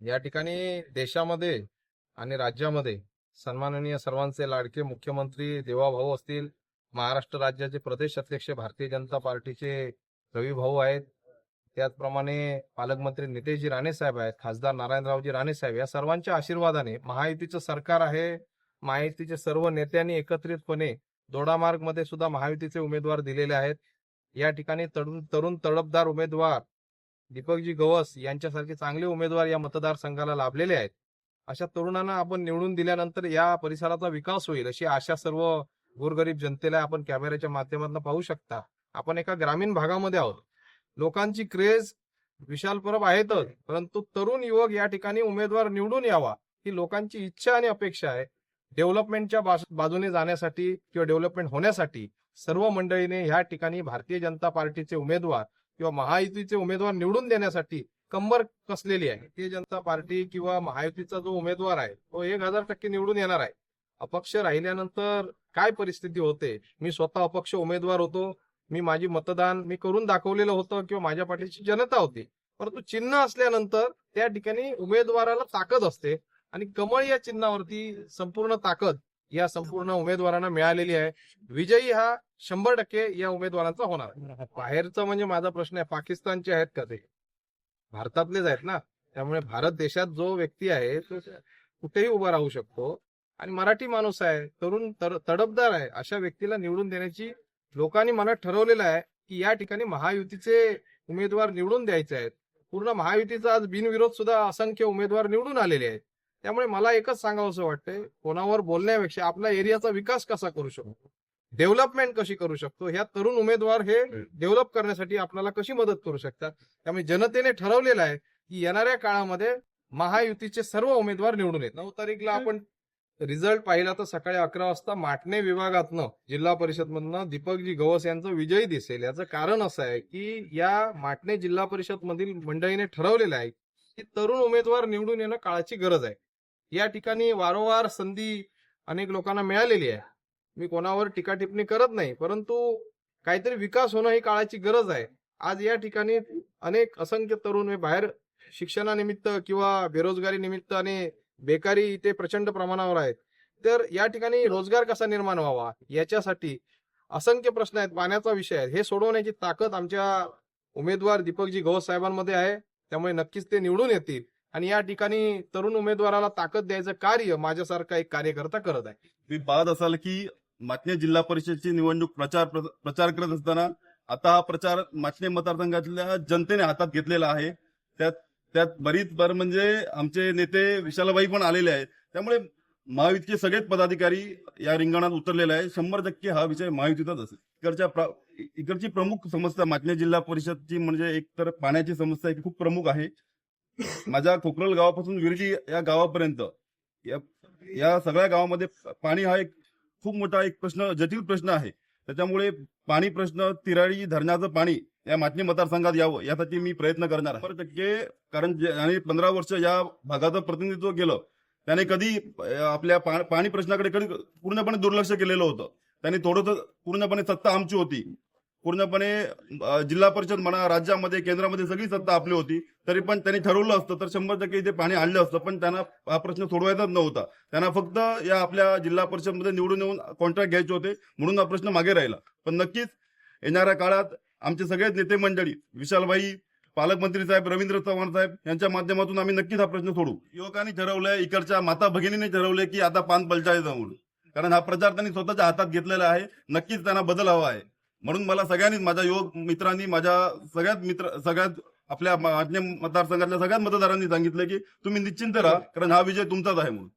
या ठिकाणी देशामध्ये आणि राज्यामध्ये सन्माननीय सर्वांचे लाडके मुख्यमंत्री देवाभाऊ असतील, महाराष्ट्र राज्याचे प्रदेश अध्यक्ष भारतीय जनता पार्टीचे रवी भाऊ आहेत, त्याचप्रमाणे पालकमंत्री नितेशजी राणे साहेब आहेत, खासदार नारायणरावजी राणे साहेब, या सर्वांच्या आशीर्वादाने महायुतीचं सरकार आहे. महायुतीचे सर्व नेत्यांनी एकत्रितपणे दोडामार्गमध्ये सुद्धा महायुतीचे उमेदवार दिलेले आहेत. या ठिकाणी तरुण तडफदार उमेदवार दीपकजी गवस यांच्यासारखे चांगले उमेदवार या मतदारसंघाला लाभलेले आहेत. अशा तरुणांना आपण निवडून दिल्यानंतर या परिसराचा विकास होईल अशी आशा सर्व गोरगरीब जनतेला आपण कॅमेऱ्याच्या माध्यमातून पाहू शकता. आपण एका ग्रामीण भागामध्ये आहोत. लोकांची क्रेज विशाल परब आहेतच, परंतु तरुण युवक या ठिकाणी उमेदवार निवडून यावा ही लोकांची इच्छा आणि अपेक्षा आहे. डेव्हलपमेंटच्या बाजूने जाण्यासाठी किंवा डेव्हलपमेंट होण्यासाठी सर्व मंडळीने ह्या ठिकाणी भारतीय जनता पार्टीचे उमेदवार किंवा महायुतीचे उमेदवार निवडून देण्यासाठी कंबर कसलेली आहे. भारतीय जनता पार्टी किंवा महायुतीचा जो उमेदवार आहे तो 1000% निवडून येणार आहे. अपक्ष राहिल्यानंतर काय परिस्थिती होते, मी स्वतः अपक्ष उमेदवार होतो, मी माझी मतदान मी करून दाखवलेलं होतं किंवा माझ्या पाठीची जनता होती. परंतु चिन्ह असल्यानंतर त्या ठिकाणी उमेदवाराला ताकद असते आणि कमळ या चिन्हावरती संपूर्ण ताकद या संपूर्ण उमेदवारांना मिळालेली आहे. विजयी हा 100% या उमेदवारांचा होणार आहे. बाहेरचा म्हणजे माझा प्रश्न आहे, पाकिस्तानचे आहेत का ते? भारतातलेच आहेत ना. त्यामुळे भारत देशात जो व्यक्ती आहे तो कुठेही उभा राहू शकतो आणि मराठी माणूस आहे, तरुण तडफदार आहे. अशा व्यक्तीला निवडून देण्याची लोकांनी मनात ठरवलेलं आहे की या ठिकाणी महायुतीचे उमेदवार निवडून द्यायचे आहेत. पूर्ण महायुतीचा आज बिनविरोध सुद्धा असंख्य उमेदवार निवडून आलेले आहेत. त्यामुळे मला एकच सांगावं असं वाटतंय, कोणावर बोलण्यापेक्षा आपल्या एरियाचा विकास कसा करू शकतो, डेव्हलपमेंट कशी करू शकतो, ह्या तरुण उमेदवार हे डेव्हलप करण्यासाठी आपल्याला कशी मदत करू शकतात. त्यामुळे जनतेने ठरवलेलं आहे की येणाऱ्या काळामध्ये महायुतीचे सर्व उमेदवार निवडून येत. 9 तारीखला आपण रिझल्ट पाहिला तर सकाळी 11 वाजता माटणे विभागातनं जिल्हा परिषद मधनं दीपकजी गवस यांचं विजयी दिसेल. याचं कारण असं आहे की या माटणे जिल्हा परिषद मधील मंडळीने ठरवलेलं आहे की तरुण उमेदवार निवडून येणं काळाची गरज आहे. या ठिकाणी वारंवार संधी अनेक लोकांना मिळालेली आहे. मी कोणावर टीका टिप्पणी करत नाही, परंतु काहीतरी विकास होणं ही काळाची गरज आहे. आज या ठिकाणी अनेक असंख्य तरुण बाहेर शिक्षणानिमित्त किंवा बेरोजगारी निमित्त आणि बेकारी इथे प्रचंड प्रमाणावर आहेत. तर या ठिकाणी रोजगार कसा निर्माण व्हावा याच्यासाठी असंख्य प्रश्न आहेत, पाण्याचा विषय आहे, हे सोडवण्याची ताकद आमच्या उमेदवार दीपकजी गवस साहेबांमध्ये आहे. त्यामुळे नक्कीच ते निवडून येतील आणि या ठिकाणी तरुण उमेदवाराला ताकद द्यायचं कार्य माझ्यासारखा एक कार्यकर्ता करत आहे. तुम्ही पाहत असाल की माटणे जिल्हा परिषदची निवडणूक प्रचार करत असताना आता हा प्रचार माटणे मतदारसंघातल्या जनतेने हातात घेतलेला आहे. त्यात बरीच म्हणजे आमचे नेते विशालभाई पण आलेले आहेत. त्यामुळे महायुतीचे सगळेच पदाधिकारी या रिंगणात उतरलेले आहे. 100% हा विषय महायुतीचाच असेल. इकडची प्रमुख समस्या माटणे जिल्हा परिषदची म्हणजे एक तर पाण्याची समस्या खूप प्रमुख आहे. माझ्या खोकरल गावापासून विरजी या गावापर्यंत या सगळ्या गावामध्ये पाणी हा एक खूप मोठा एक प्रश्न, जटिल प्रश्न आहे. त्याच्यामुळे पाणी प्रश्न, तिराळी धरणाचं पाणी या माटणे मतदारसंघात यावं यासाठी मी प्रयत्न करणार आहे. 100% कारण ज्याने 15 वर्ष या भागाचं प्रतिनिधित्व केलं त्याने कधी आपल्या पाणी प्रश्नाकडे कधी पूर्णपणे दुर्लक्ष केलेलं होतं. त्यांनी थोडंसं पूर्णपणे सत्ता आमची होती, पूर्णपणे जिल्हा परिषद म्हणा, राज्यामध्ये केंद्रामध्ये सगळी सत्ता आपली होती, तरी पण त्यांनी ठरवलं असतं तर 100% इथे पाणी आणलं असतं. पण त्यांना हा प्रश्न सोडवायचाच नव्हता. त्यांना फक्त या आपल्या जिल्हा परिषदमध्ये निवडून येऊन कॉन्ट्रॅक्ट घ्यायचे होते, म्हणून हा प्रश्न मागे राहिला. पण नक्कीच येणाऱ्या काळात आमचे सगळेच नेते मंडळी, विशालभाई, पालकमंत्री साहेब, रवींद्र चव्हाण साहेब यांच्या माध्यमातून आम्ही नक्कीच हा प्रश्न सोडू. युवकांनी ठरवलंय, इकडच्या माता भगिनीने ठरवलंय की आता पान पलटायचं म्हणून, कारण हा प्रचार त्यांनी स्वतःच्या हातात घेतलेला आहे. नक्कीच त्यांना बदल हवा आहे. म्हणून मला सगळ्यांनीच, माझ्या युवक मित्रांनी, माझ्या सगळ्यात आपल्या माटणे मतदारसंघातल्या सगळ्याच मतदारांनी सांगितलं की तुम्ही निश्चिंत राहा, कारण हा विजय तुमचाच आहे म्हणून.